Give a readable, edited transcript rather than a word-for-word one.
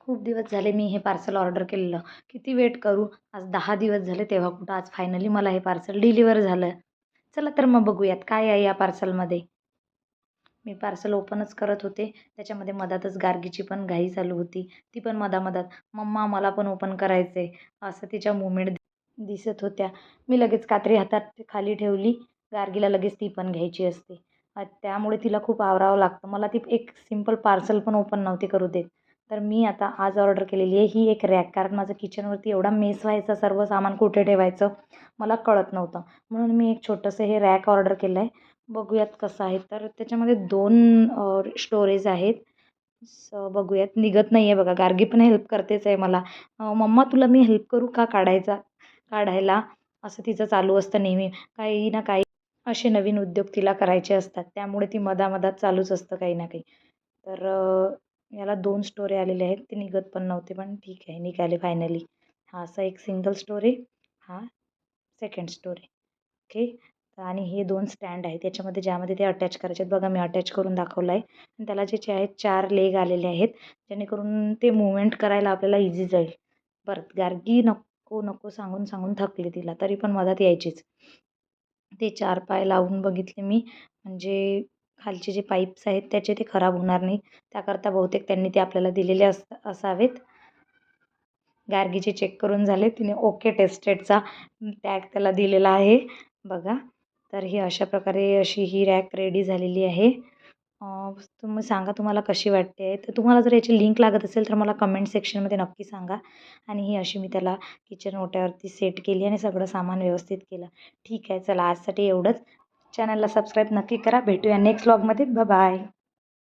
खूप दिवस झाले मी हे पार्सल ऑर्डर केलेलं. किती वेट करू? आज 10 दिवस झाले तेव्हा कुठं आज फायनली मला हे पार्सल डिलिव्हर झालं. चला तर मग बघूयात काय आहे या पार्सलमध्ये. मी पार्सल ओपनच करत होते. त्याच्यामध्ये मधातच गार्गीची पण घाई चालू होती. ती पण मधामधात, "मम्मा मला पण ओपन करायचं असं तिच्या मूव्हमेंट दिसत होत्या. मी लगेच कात्री हातात खाली ठेवली. गार्गीला लगेच ती पण घ्यायची असते. त्यामुळे तिला खूप आवरावं लागतं. मला ती एक सिंपल पार्सल पण ओपन नव्हती करू देत. तर मी आता आज ऑर्डर केलेली आहे ही एक रॅक. कारण माझं किचनवरती एवढा मेस व्हायचा, सर्व सामान कुठे ठेवायचं मला कळत नव्हतं. म्हणून मी एक छोटंसं हे रॅक ऑर्डर केलं आहे. बघूयात कसं आहे. तर त्याच्यामध्ये 2 स्टोरेज आहेत. बघूयात. निघत नाही आहे बघा. गार्गी पण हेल्प करतेच आहे मला. "मम्मा तुला मी हेल्प करू का काढायला?" असं तिचं चालू असतं नेहमी. काही ना काही असे नवीन उद्योग तिला करायचे असतात. त्यामुळे ती मधामधात चालूच असतं काही ना काही. तर याला 2 स्टोरी आलेले आहेत. ते निघत पण नव्हते, पण ठीक आहे निघाले फायनली. हा असा एक सिंगल स्टोरी, हा सेकंड स्टोरी. ओके. आणि हे 2 स्टँड आहेत. त्याच्यामध्ये ज्यामध्ये ते अटॅच करायचे आहेत बघा, मी अटॅच करून दाखवलं आहे. आणि त्याला जे आहेत 4 लेग आलेले आहेत, जेणेकरून ते मूव्हमेंट करायला आपल्याला इझी जाईल. परत गार्गी नको, नको सांगून सांगून थकली तिला, तरी पण मधात यायचीच. ते 4 पाय लावून बघितले मी, म्हणजे खालचे जे पाईप्स आहेत त्याचे ते खराब होणार नाही. त्याकरता बहुतेक त्यांनी ते आपल्याला दिलेले असावेत. गार्गीचे चेक करून झाले. तिने ओके टेस्टेडचा टॅग त्याला दिलेला आहे बघा. तर ही अशा प्रकारे अशी ही रॅक रेडी झालेली आहे. तुम्ही सांगा तुम्हाला कशी वाटते. तर तुम्हाला जर याची लिंक लागत असेल तर मला कमेंट सेक्शनमध्ये नक्की सांगा. आणि ही अशी मी त्याला किचन ओट्यावरती सेट केली आणि सगळं सामान व्यवस्थित केलं. ठीक आहे, चला आजसाठी एवढंच. चॅनलला सबस्क्राईब नक्की करा. भेटूया नेक्स्ट व्लॉगमध्ये. बाय.